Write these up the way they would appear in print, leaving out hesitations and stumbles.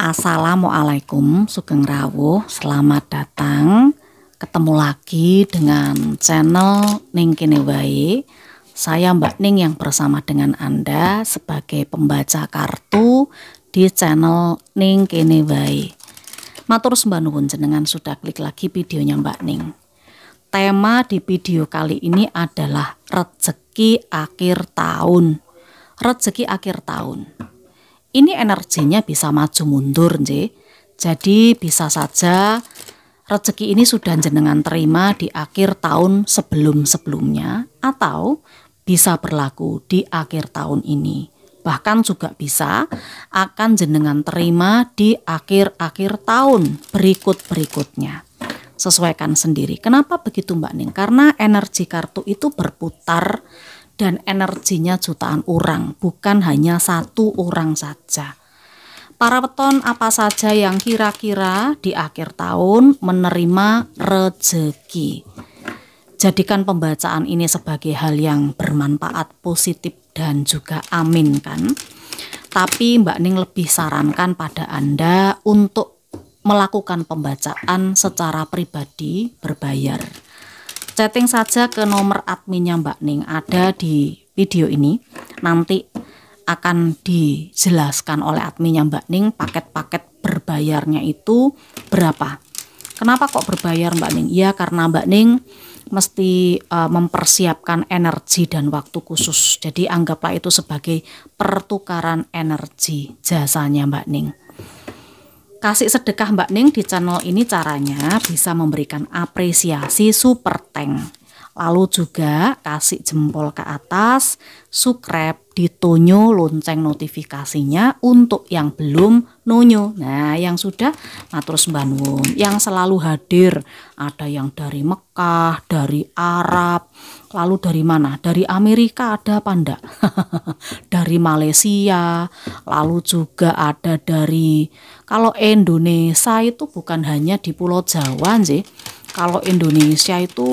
Assalamualaikum, Sugeng Rawuh, selamat datang. Ketemu lagi dengan channel Ning Kene Wae. Saya Mbak Ning yang bersama dengan Anda sebagai pembaca kartu di channel Ning Kene Wae. Matur sembah nuwun jenengan sudah klik lagi videonya Mbak Ning. Tema di video kali ini adalah rezeki akhir tahun. Rezeki akhir tahun. Ini energinya bisa maju mundur, jadi bisa saja rezeki ini sudah jenengan terima di akhir tahun sebelum-sebelumnya atau bisa berlaku di akhir tahun ini. Bahkan juga bisa akan jenengan terima di akhir-akhir tahun berikut-berikutnya. Sesuaikan sendiri. Kenapa begitu Mbak Ning? Karena energi kartu itu berputar dan energinya jutaan orang, bukan hanya satu orang saja. Para weton apa saja yang kira-kira di akhir tahun menerima rezeki. Jadikan pembacaan ini sebagai hal yang bermanfaat, positif dan juga amin kan. Tapi Mbak Ning lebih sarankan pada Anda untuk melakukan pembacaan secara pribadi berbayar. Chatting saja ke nomor adminnya Mbak Ning ada di video ini. Nanti akan dijelaskan oleh adminnya Mbak Ning paket-paket berbayarnya itu berapa. Kenapa kok berbayar Mbak Ning? Ya karena Mbak Ning mesti mempersiapkan energi dan waktu khusus. Jadi anggaplah itu sebagai pertukaran energi jasanya Mbak Ning. Kasih sedekah Mbak Ning di channel ini caranya bisa memberikan apresiasi super thank. Lalu juga kasih jempol ke atas, subscribe, ditunjuk lonceng notifikasinya untuk yang belum nunyu. Nah yang sudah matur sembah nuwun, yang selalu hadir ada yang dari Mekah, dari Arab, lalu dari mana? Dari Amerika ada apa enggak? Dari Malaysia, lalu juga ada dari, kalau Indonesia itu bukan hanya di Pulau Jawa sih. Kalau Indonesia itu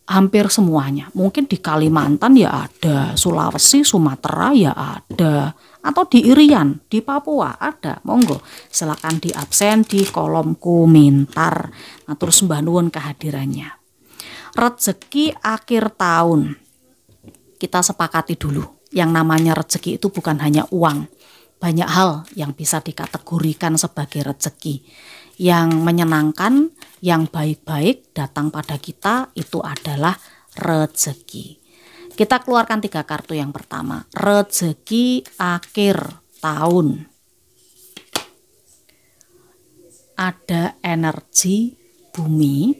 hampir semuanya. Mungkin di Kalimantan ya ada, Sulawesi, Sumatera ya ada, atau di Irian, di Papua ada. Monggo silakan di absen di kolom komentar. Matur sembah nuwun kehadirannya. Rezeki akhir tahun. Kita sepakati dulu, yang namanya rezeki itu bukan hanya uang. Banyak hal yang bisa dikategorikan sebagai rezeki. Yang menyenangkan, yang baik-baik datang pada kita itu adalah rezeki. Kita keluarkan 3 kartu yang pertama. Rezeki akhir tahun. Ada energi bumi,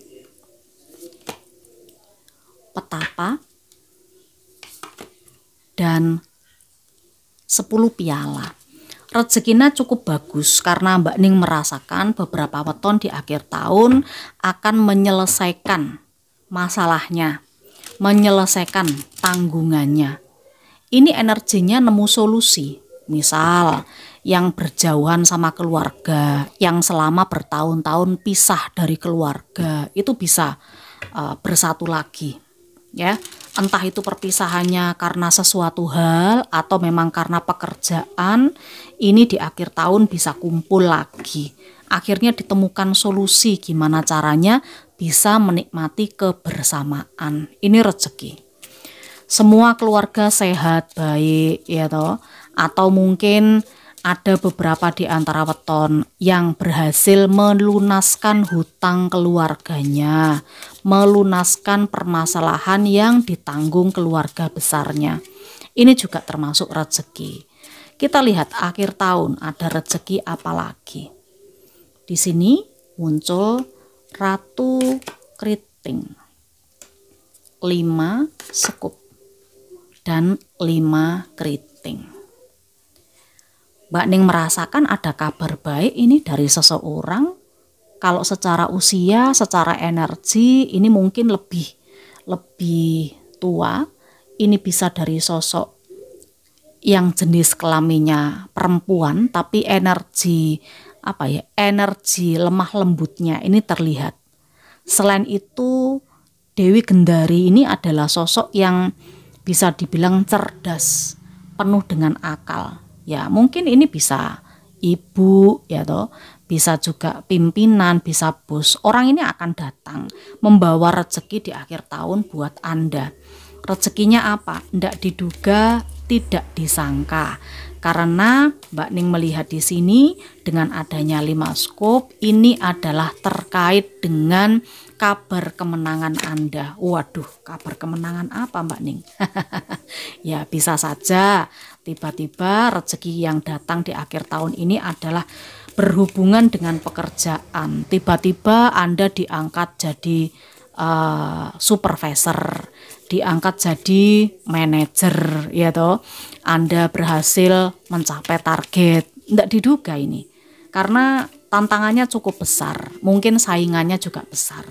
petapa, dan 10 piala. Rezekinya cukup bagus karena Mbak Ning merasakan beberapa weton di akhir tahun akan menyelesaikan masalahnya, menyelesaikan tanggungannya. Ini energinya nemu solusi. Misal yang berjauhan sama keluarga, yang selama bertahun-tahun pisah dari keluarga, itu bisa bersatu lagi. Ya, entah itu perpisahannya karena sesuatu hal atau memang karena pekerjaan, ini di akhir tahun bisa kumpul lagi. Akhirnya ditemukan solusi gimana caranya bisa menikmati kebersamaan. Ini rezeki. Semua keluarga sehat, baik ya toh. Atau mungkin ada beberapa di antara weton yang berhasil melunaskan hutang keluarganya, melunaskan permasalahan yang ditanggung keluarga besarnya. Ini juga termasuk rezeki. Kita lihat akhir tahun ada rezeki apa lagi. Di sini muncul Ratu Keriting, 5 sekup, dan 5 keriting. Mbak Ning merasakan ada kabar baik ini dari seseorang. Kalau secara usia, secara energi ini mungkin lebih tua. Ini bisa dari sosok yang jenis kelaminnya perempuan, tapi energi energi lemah lembutnya ini terlihat. Selain itu Dewi Gendari ini adalah sosok yang bisa dibilang cerdas, penuh dengan akal. Ya mungkin ini bisa ibu ya toh, bisa juga pimpinan, bisa bos. Orang ini akan datang membawa rezeki di akhir tahun buat Anda. Rezekinya apa? Tidak diduga, tidak disangka. Karena Mbak Ning melihat di sini dengan adanya 5 skop, ini adalah terkait dengan kabar kemenangan Anda. Waduh, kabar kemenangan apa Mbak Ning? Ya bisa saja tiba-tiba rezeki yang datang di akhir tahun ini adalah berhubungan dengan pekerjaan. Tiba-tiba Anda diangkat jadi supervisor, diangkat jadi manajer, ya toh. Anda berhasil mencapai target. Tidak diduga ini, karena tantangannya cukup besar, mungkin saingannya juga besar.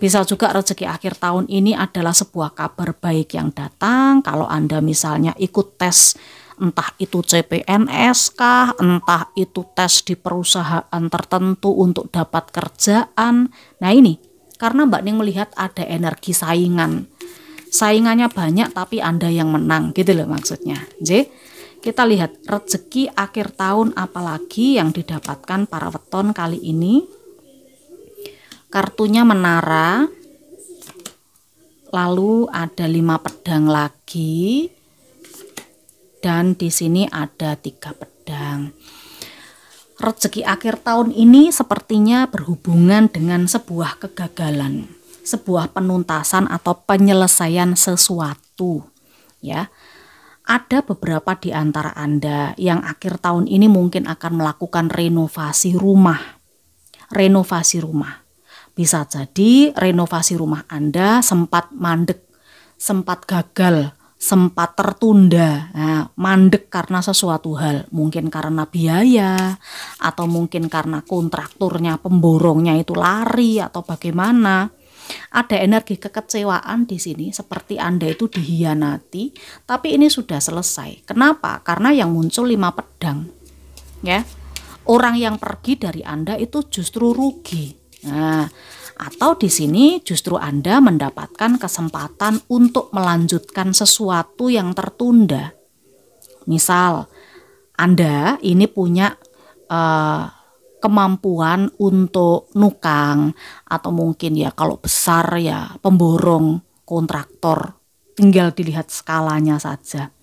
Bisa juga rezeki akhir tahun ini adalah sebuah kabar baik yang datang. Kalau Anda misalnya ikut tes, entah itu CPNS kah, entah itu tes di perusahaan tertentu untuk dapat kerjaan. Nah ini, karena Mbak Ning melihat ada energi saingan. Saingannya banyak tapi Anda yang menang, gitu loh maksudnya. Jadi kita lihat rezeki akhir tahun apalagi yang didapatkan para weton kali ini. Kartunya menara, lalu ada 5 pedang lagi, dan di sini ada 3 pedang. Rezeki akhir tahun ini sepertinya berhubungan dengan sebuah kegagalan, sebuah penuntasan atau penyelesaian sesuatu, ya. Ada beberapa di antara Anda yang akhir tahun ini mungkin akan melakukan renovasi rumah. Renovasi rumah. Bisa jadi renovasi rumah Anda sempat mandek, sempat gagal, sempat tertunda. Nah, mandek karena sesuatu hal, mungkin karena biaya, atau mungkin karena kontrakturnya, pemborongnya itu lari, atau bagaimana. Ada energi kekecewaan di sini, seperti Anda itu dihianati, tapi ini sudah selesai. Kenapa? Karena yang muncul 5 pedang. Ya. Orang yang pergi dari Anda itu justru rugi. Nah, atau di sini justru Anda mendapatkan kesempatan untuk melanjutkan sesuatu yang tertunda. Misal, Anda ini punya kemampuan untuk nukang, atau mungkin ya kalau besar ya pemborong, kontraktor, tinggal dilihat skalanya saja.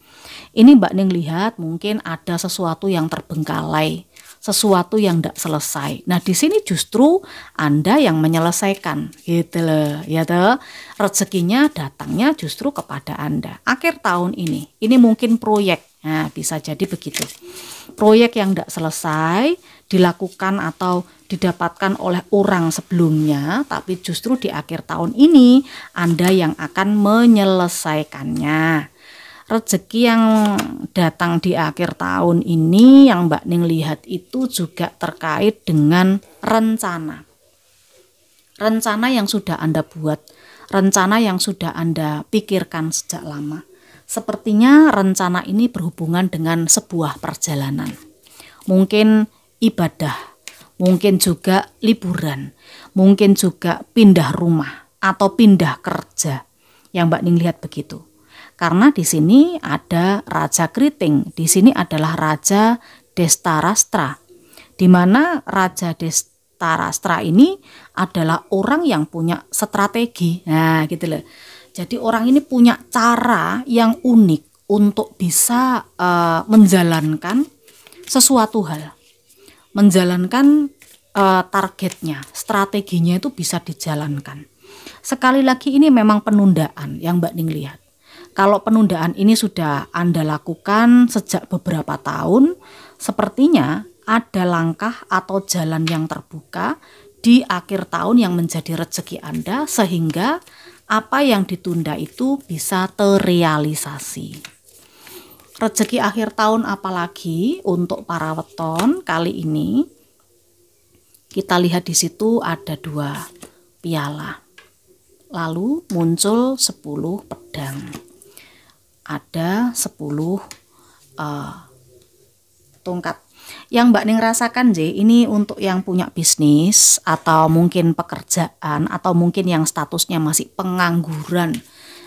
Ini Mbak Ning lihat mungkin ada sesuatu yang terbengkalai, sesuatu yang tidak selesai. Nah di sini justru Anda yang menyelesaikan, gitu loh, ya toh. Rezekinya datangnya justru kepada Anda. Akhir tahun ini mungkin proyek, nah bisa jadi begitu. Proyek yang tidak selesai dilakukan atau didapatkan oleh orang sebelumnya, tapi justru di akhir tahun ini Anda yang akan menyelesaikannya. Rezeki yang datang di akhir tahun ini yang Mbak Ning lihat itu juga terkait dengan rencana. Rencana yang sudah Anda buat, rencana yang sudah Anda pikirkan sejak lama. Sepertinya rencana ini berhubungan dengan sebuah perjalanan. Mungkin ibadah, mungkin juga liburan, mungkin juga pindah rumah atau pindah kerja. Yang Mbak Ning lihat begitu. Karena di sini ada Raja Kriting, di sini adalah Raja Destarastra, di mana Raja Destarastra ini adalah orang yang punya strategi. Nah, gitu loh. Jadi orang ini punya cara yang unik untuk bisa menjalankan sesuatu hal, menjalankan targetnya, strateginya itu bisa dijalankan. Sekali lagi ini memang penundaan yang Mbak Ning lihat. Kalau penundaan ini sudah Anda lakukan sejak beberapa tahun, sepertinya ada langkah atau jalan yang terbuka di akhir tahun yang menjadi rezeki Anda, sehingga apa yang ditunda itu bisa terrealisasi. Rezeki akhir tahun apalagi untuk para weton kali ini? Kita lihat di situ ada 2 piala. Lalu muncul 10 pedang. Ada 10 tongkat. Yang Mbak Ning rasakan ini untuk yang punya bisnis atau mungkin pekerjaan atau mungkin yang statusnya masih pengangguran.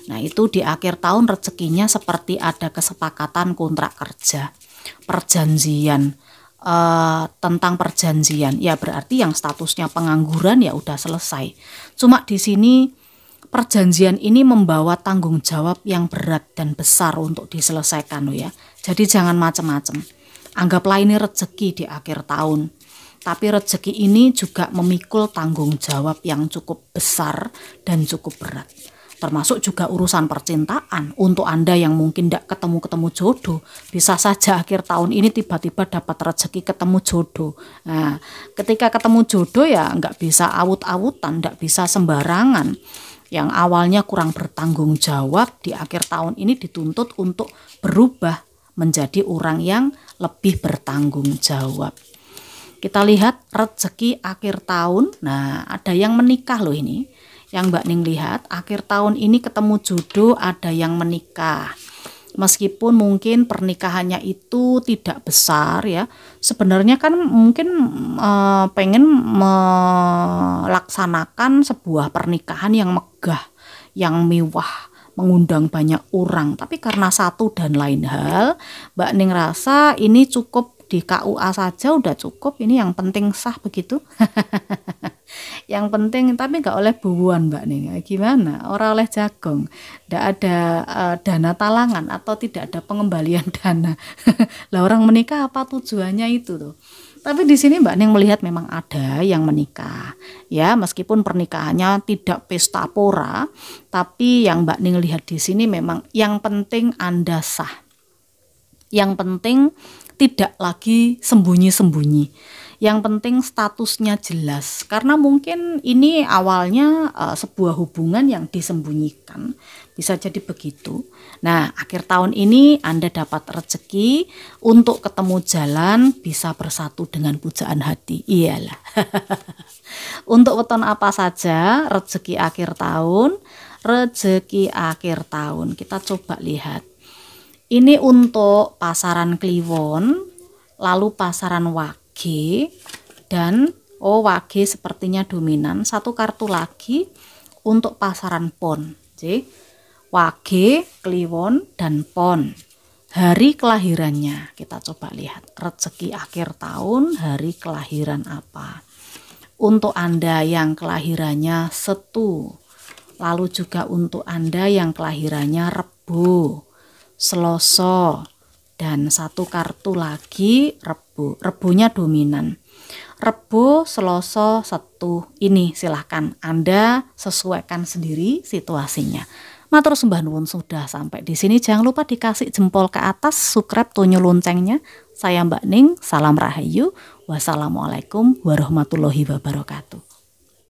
Nah itu di akhir tahun rezekinya seperti ada kesepakatan kontrak kerja, perjanjian, tentang perjanjian, ya berarti yang statusnya pengangguran ya udah selesai. Cuma di sini perjanjian ini membawa tanggung jawab yang berat dan besar untuk diselesaikan loh ya. Jadi jangan macam-macam. Anggaplah ini rezeki di akhir tahun. Tapi rezeki ini juga memikul tanggung jawab yang cukup besar dan cukup berat. Termasuk juga urusan percintaan. Untuk Anda yang mungkin tidak ketemu-ketemu jodoh, bisa saja akhir tahun ini tiba-tiba dapat rezeki ketemu jodoh. Nah, ketika ketemu jodoh ya nggak bisa awut-awutan, nggak bisa sembarangan. Yang awalnya kurang bertanggung jawab, di akhir tahun ini dituntut untuk berubah menjadi orang yang lebih bertanggung jawab. Kita lihat rezeki akhir tahun. Nah, ada yang menikah loh ini. Yang Mbak Ning lihat akhir tahun ini ketemu jodoh, ada yang menikah. Meskipun mungkin pernikahannya itu tidak besar ya. Sebenarnya kan mungkin pengen melaksanakan sebuah pernikahan yang megah, yang mewah, mengundang banyak orang. Tapi karena satu dan lain hal, Mbak Ning rasa ini cukup di KUA saja udah cukup. Ini yang penting sah begitu. Yang penting, tapi nggak oleh bubuan Mbak Ning. Gimana? Orang oleh jagung. Nggak ada dana talangan atau tidak ada pengembalian dana. Lah orang menikah apa tujuannya itu tuh? Tapi di sini Mbak Ning melihat memang ada yang menikah. Ya, meskipun pernikahannya tidak pesta pora, tapi yang Mbak Ning lihat di sini memang yang penting Anda sah. Yang penting tidak lagi sembunyi-sembunyi. Yang penting statusnya jelas, karena mungkin ini awalnya sebuah hubungan yang disembunyikan, bisa jadi begitu. Nah, akhir tahun ini Anda dapat rezeki untuk ketemu jalan, bisa bersatu dengan pujaan hati. Iyalah. Untuk weton apa saja rezeki akhir tahun? Rezeki akhir tahun kita coba lihat. Ini untuk pasaran Kliwon, lalu pasaran Wage, dan Wage sepertinya dominan. Satu kartu lagi untuk pasaran Pon. Jadi Wage, Kliwon, dan Pon. Hari kelahirannya kita coba lihat. Rezeki akhir tahun, hari kelahiran apa? Untuk Anda yang kelahirannya Setu, lalu juga untuk Anda yang kelahirannya Rebo, Selasa, dan satu kartu lagi Rebo. Rebonya dominan. Rebo, Selasa, Setu. Ini silahkan Anda sesuaikan sendiri situasinya. Matur sembah nuwun, sudah sampai di sini. Jangan lupa dikasih jempol ke atas, subscribe, tunjuk loncengnya. Saya Mbak Ning, salam rahayu. Wassalamualaikum warahmatullahi wabarakatuh.